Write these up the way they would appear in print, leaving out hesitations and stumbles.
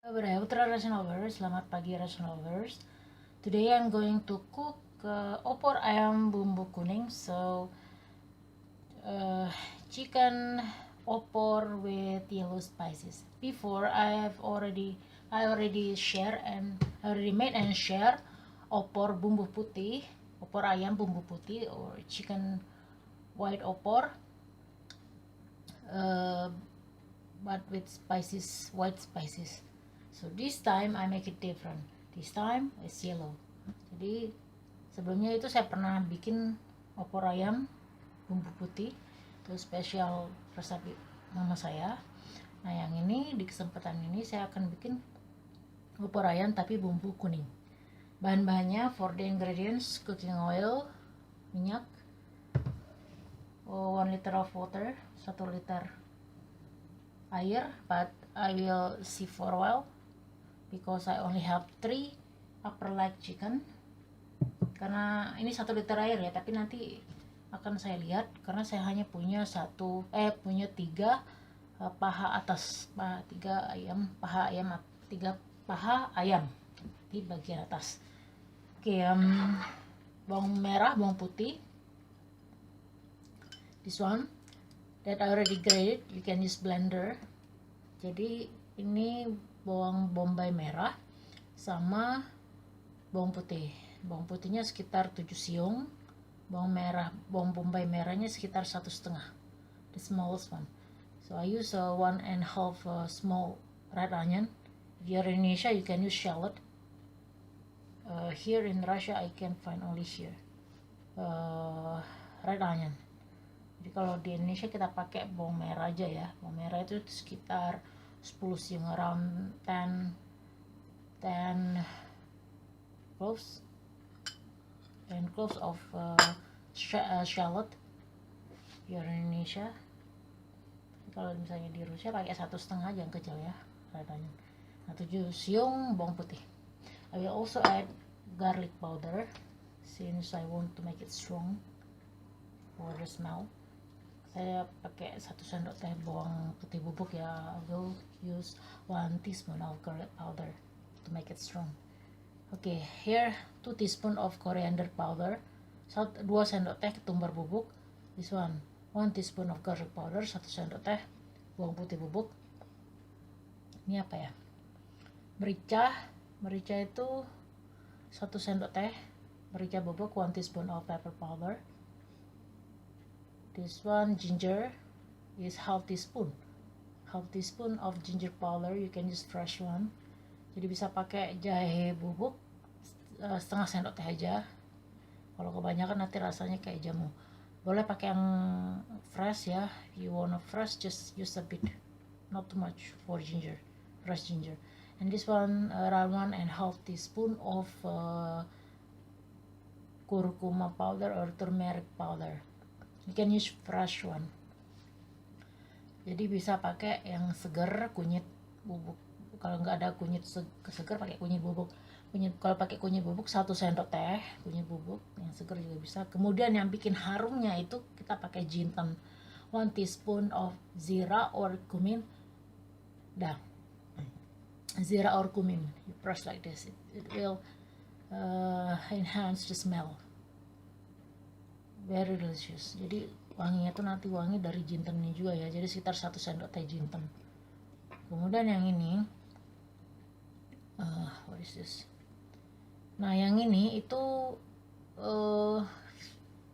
Russian lovers, selamat pagi Russian lovers. Today I'm going to cook opor ayam bumbu kuning. So chicken opor with yellow spices. Before I already made and share opor bumbu putih, opor ayam bumbu putih or chicken white opor, but with spices, white spices. So this time I make it different. This time it's yellow. Jadi sebelumnya itu saya pernah bikin opor ayam bumbu putih, itu spesial resep mama saya. Nah yang ini di kesempatan ini saya akan bikin opor ayam tapi bumbu kuning. Bahan-bahannya for the ingredients: cooking oil, minyak, 1 liter of water, 1 liter air, but I will sieve for a while because I only have 3 upper leg chicken. Karena ini 1 liter air ya, tapi nanti akan saya lihat karena saya hanya punya 3 paha atas, 3 paha ayam di bagian atas. Oke, bawang merah, bawang putih. This one that I already grated, you can use blender. Jadi ini bawang bombay merah sama bawang putih. Bawang putihnya sekitar 7 siung, bawang bombay merahnya sekitar 1,5, the smallest one. So I use 1.5 small red onion. If you're in Indonesia, you can use shallot. Here in Russia, I can find only here red onion. Jadi kalau di Indonesia kita pakai bawang merah aja ya. Bawang merah itu sekitar 10 siung, around 10 cloves of shallot. You're in Indonesia, kalau misalnya di Rusia pakai 1,5 aja yang kecil ya rasanya. Nah 7 siung bawang putih. I will also add garlic powder since I want to make it strong for the smell. Saya pakai 1 sendok teh bawang putih bubuk ya. I will use 1 teaspoon of garlic powder to make it strong. Okay, here 2 teaspoon of coriander powder, 2 sendok teh ketumbar bubuk. This one 1 teaspoon of garlic powder, 1 sendok teh bawang putih bubuk. Ini apa ya? Merica itu 1 sendok teh merica bubuk, 1 teaspoon of pepper powder. This one ginger is half teaspoon of ginger powder. You can use fresh one. Jadi bisa pakai jahe bubuk setengah sendok teh aja. Kalau kebanyakan nanti rasanya kayak jamu. Boleh pakai yang fresh ya. If you want fresh, just use a bit, not too much for ginger, fresh ginger. And this one around 1.5 teaspoon of curcuma powder or turmeric powder. You can use fresh one. Jadi bisa pakai yang segar, kunyit bubuk. Kalau nggak ada kunyit segar, pakai kunyit bubuk. Kalau pakai kunyit bubuk 1 sendok teh kunyit bubuk, yang segar juga bisa. Kemudian yang bikin harumnya itu kita pakai jinten, 1 teaspoon of zira or cumin. Zira or cumin, you press like this, it will enhance the smell. Very delicious. Jadi wanginya tuh nanti wangi dari jintennya juga ya. Jadi sekitar 1 sendok teh jinten. Kemudian yang ini what is this? Nah yang ini itu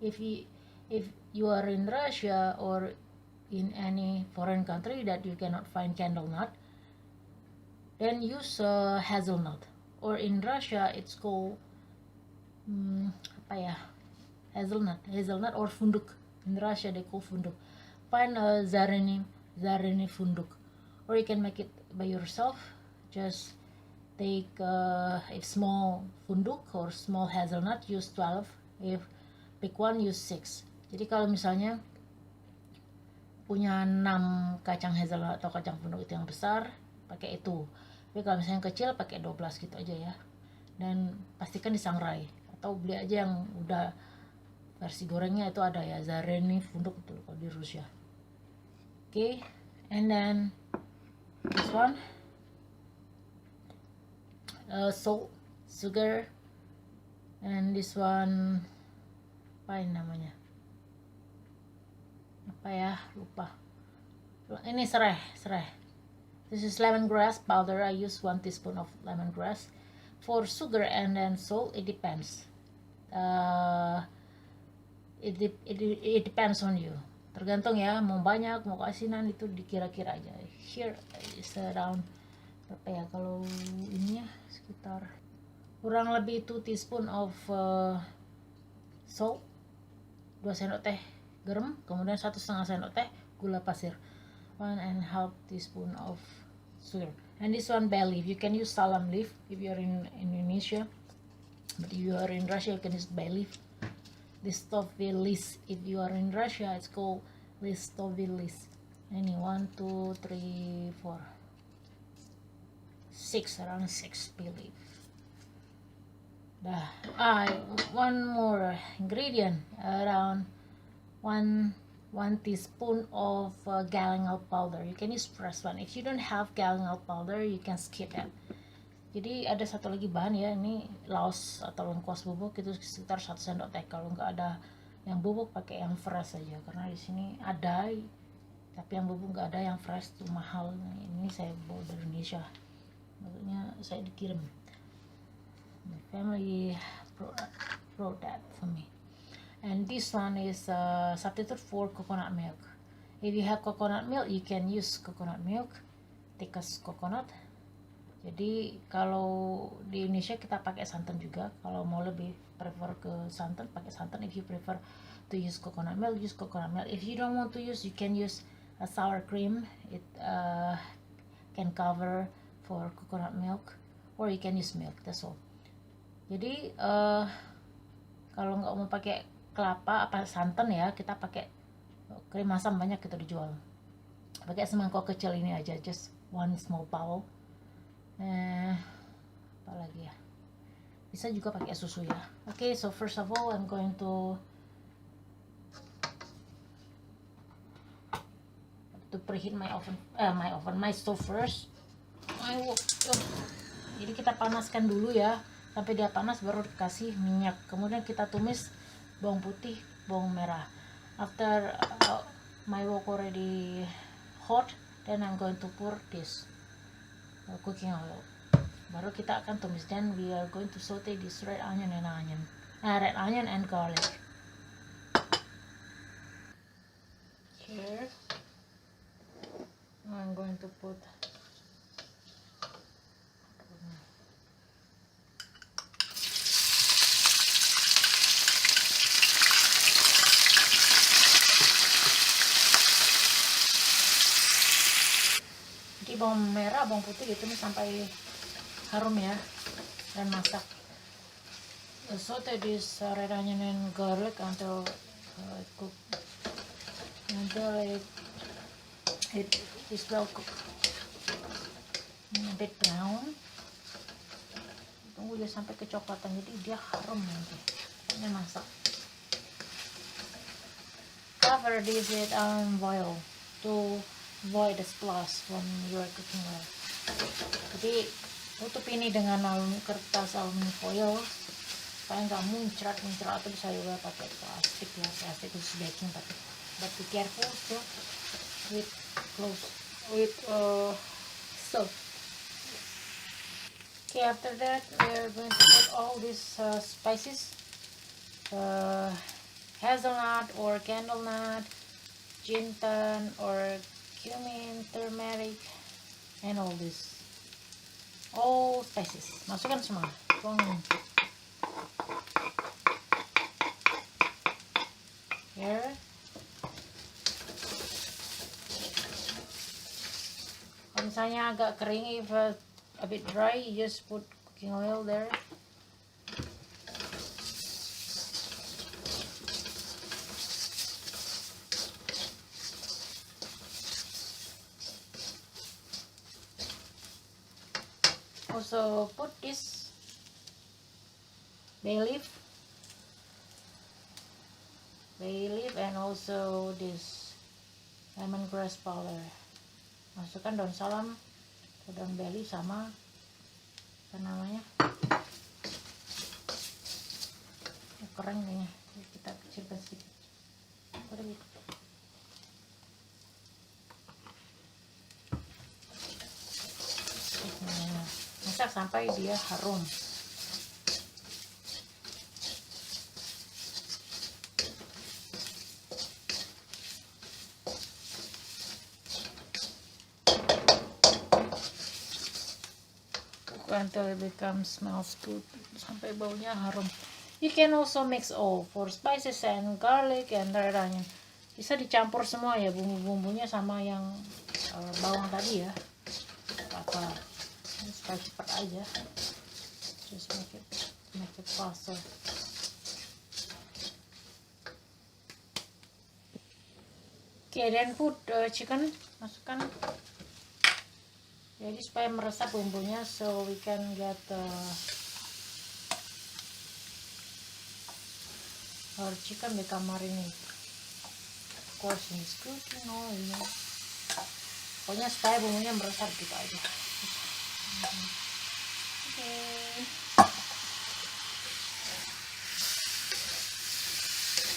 if you are in Russia or in any foreign country that you cannot find candle nut, then use hazelnut. Or in Russia it's called hazelnut or funduk. In Russia they call funduk. Find a zareni funduk, or you can make it by yourself. Just take if small funduk or small hazelnut, use 12. If big one, use 6. Jadi kalau misalnya punya 6 kacang hazelnut atau kacang funduk itu yang besar, pakai itu. Tapi kalau misalnya yang kecil, pakai 12 gitu aja ya. Dan pastikan disangrai, atau beli aja yang udah versi gorengnya itu ada ya, zareni funduk itu kalau di Rusia. Okay, and then this one salt, sugar, and this one apa ini namanya, apa ya, lupa. Ini serai. This is lemongrass powder. I use 1 teaspoon of lemongrass. For sugar and then salt, it depends. It depends on you. Tergantung ya, mau banyak, mau keasinan, itu dikira-kira aja. Here is around berapa ya, kalau ini ya sekitar kurang lebih 2 teaspoon of salt, 2 sendok teh garam, kemudian 1,5 sendok teh gula pasir, 1.5 teaspoon of sugar. And this one bay leaf. You can use salam leaf if you are in Indonesia, but if you are in Russia, you can use bay leaf. Listovi list. If you are in Russia, it's called Listovi list. Any 1, 2, 3, 4, 6, around 6 bay leaf. One more ingredient, around 1 teaspoon of galangal powder. You can use fresh one. If you don't have galangal powder, you can skip that. Jadi ada satu lagi bahan ya, ini laos atau lengkuas bubuk, itu sekitar 1 sendok teh. Kalau nggak ada yang bubuk, pakai yang fresh saja, karena di sini ada, tapi yang bubuk nggak ada, yang fresh tuh mahal. Ini saya bawa dari Indonesia, maksudnya saya dikirim. My family brought that for me. And this one is substitute for coconut milk. If you have coconut milk, you can use coconut milk, thickest coconut. Jadi kalau di Indonesia kita pakai santan juga. Kalau mau lebih prefer ke santan, pakai santan. If you prefer to use coconut milk, use coconut milk. If you don't want to use, you can use a sour cream. It can cover for coconut milk, or you can use milk. That's all. Jadi kalau nggak mau pakai kelapa apa santan ya, kita pakai krim asam, banyak kita dijual. Pakai semangkok kecil ini aja, just 1 small bowl. Apa lagi ya, bisa juga pakai susu ya. Okay, so first of all, I'm going to preheat my stove first. Jadi kita panaskan dulu ya, sampai dia panas baru dikasih minyak. Kemudian kita tumis bawang putih, bawang merah. After my wok already hot, then I'm going to pour this cooking oil. Baru kita akan tumis. Then we are going to saute this red onion and garlic. Here I'm going to put bawang merah, bawang putih gitu nih sampai harum ya, dan masak. Saute this red onion and garlic until it is well cooked, a bit brown. Tunggu dia sampai kecoklatan, jadi dia harum nanti. Ini masak. Cover this with oil to avoid the splash when you are cooking oil. Jadi tutup ini dengan kertas aluminium foil supaya nggak muncrat atau bisa juga pakai plastik ya, plastik khusus baking, but be careful so with soap. Okay, after that we are going to put all these spices, hazelnut or candlenut, jintan or cumin, turmeric, and all spices. Masukkan semua. Tuangin. Here. Kalau misalnya agak kering, if a bit dry, you just put cooking oil there. Also put this bay leaf and also this lemongrass powder. Masukkan daun salam, daun bay leaf sama apa namanya, keren kayaknya. Kita kecilkan sedikit. Masak sampai dia harum. Until it smells good, sampai baunya harum. You can also mix all for spices and garlic and red onion. Bisa dicampur semua ya bumbu-bumbunya sama yang bawang tadi ya. Apa supaya cepat aja. Just make it faster. Okay, then put chicken, masukkan. Jadi supaya meresap bumbunya, so we can get our chicken become marinate. Of course in this cooking oil. Pokoknya supaya bumbunya meresap gitu aja. Okay.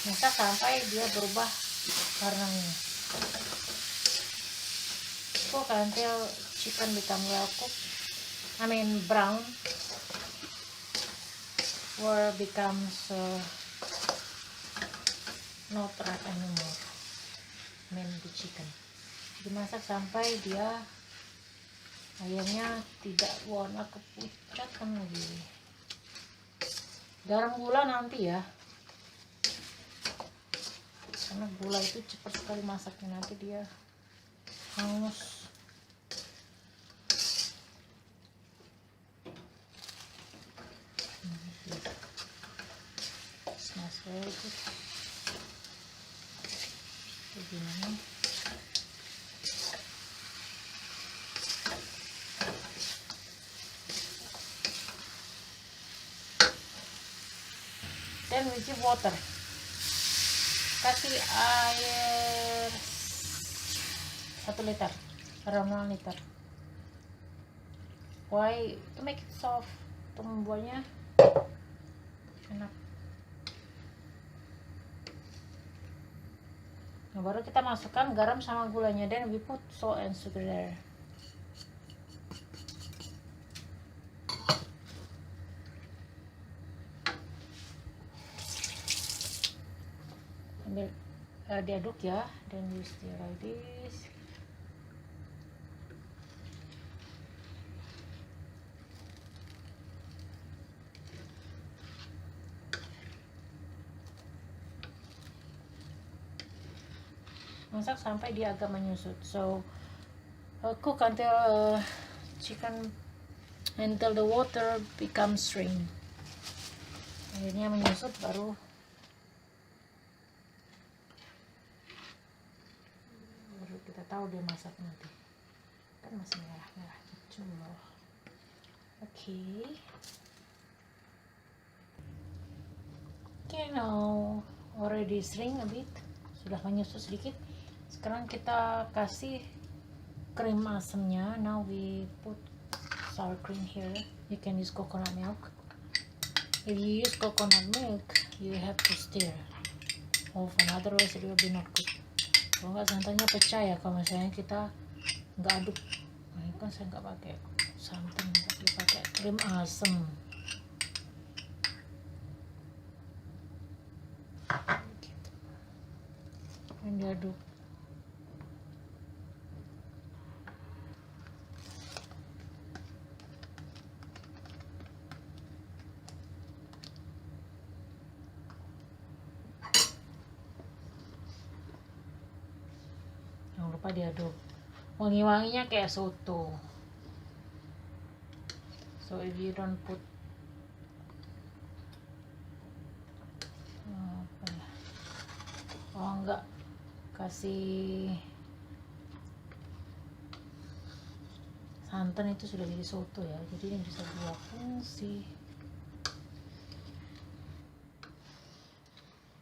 Masak sampai dia berubah warnanya. Cook until chicken become well cooked. I mean brown, or becomes not red anymore. I mean the chicken. Dimasak sampai dia ayamnya tidak warna kepucatan lagi. Garam gula nanti ya, karena gula itu cepat sekali masaknya, nanti dia hangus. Smells very good. Begini. Then we give water. Kasih air 1 liter, around 1 liter. Why? To make it soft, untuk membuatnya enak. Nah, baru kita masukkan garam sama gulanya, then we put salt and sugar there. Ambil diaduk ya, then we stir like this. Masak sampai dia agak menyusut. So cook until chicken until the water becomes strained. Akhirnya menyusut, baru kita tahu dia masak nanti. Kan masih merah-merah gitu loh. Okay, now already shrink a bit. Sudah menyusut sedikit. Sekarang kita kasih krim asamnya. Now we put sour cream here. You can use coconut milk. If you use coconut milk, you have to stir often, otherwise it will be not good. Kalau nggak santannya pecah ya kalau misalnya kita nggak aduk. Nah, ini kan saya nggak pakai santan, tapi pakai krim asam. Ini diaduk. Jangan lupa diaduk. Wangi-wanginya kayak soto. So if you don't put enggak kasih santan, itu sudah jadi soto ya. Jadi ini bisa dua fungsi.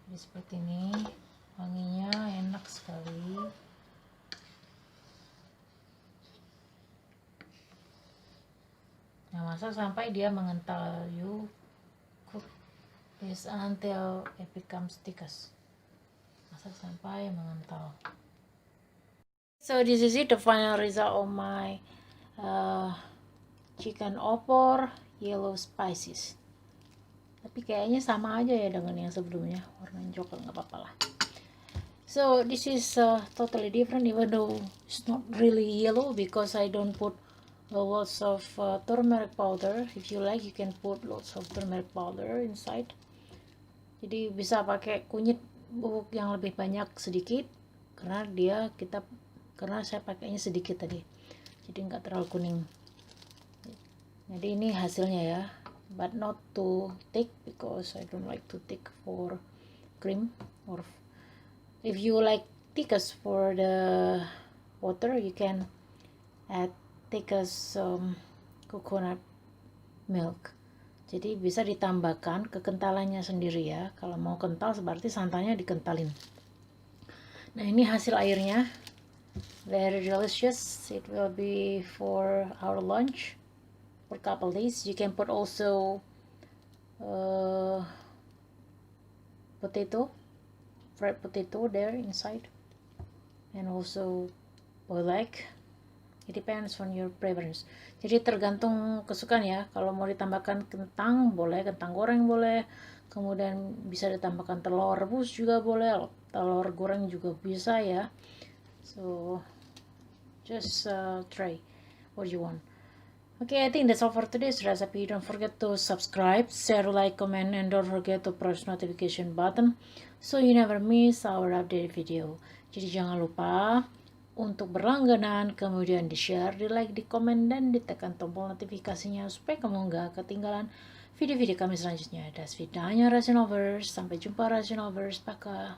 Jadi seperti ini, wanginya enak sekali. Nah, masak sampai dia mengental. You cook this until it becomes thickest. Masak sampai mengental. So this is it, the final result of my chicken opor yellow spices. Tapi kayaknya sama aja ya dengan yang sebelumnya, warnanya coklat, nggak apa-apa lah. So this is totally different, even though it's not really yellow because I don't put lots of turmeric powder. If you like, you can put lots of turmeric powder inside. Jadi bisa pakai kunyit bubuk yang lebih banyak sedikit, karena saya pakainya sedikit tadi, jadi nggak terlalu kuning. Jadi ini hasilnya ya, but not too thick because I don't like too thick for cream. Or if you like thickest for the water, you can add thickest coconut milk. Jadi bisa ditambahkan kekentalannya sendiri ya. Kalau mau kental berarti santannya dikentalin. Nah, ini hasil airnya, very delicious. It will be for our lunch for a couple days. You can put also fried potato there inside, and also boiled egg. It depends on your preference. Jadi tergantung kesukaan ya. Kalau mau ditambahkan kentang boleh, kentang goreng boleh. Kemudian bisa ditambahkan telur rebus juga boleh, telur goreng juga bisa ya. So just try what you want. Okay, I think that's all for today's recipe. Don't forget to subscribe, share, like, comment, and don't forget to press notification button so you never miss our updated video. Jadi jangan lupa untuk berlangganan, kemudian di-share, di-like, di-komen, dan ditekan tombol notifikasinya supaya kamu nggak ketinggalan video-video kami selanjutnya. Das Vidanya Rationalverse. Sampai jumpa Rationalverse. Pakai.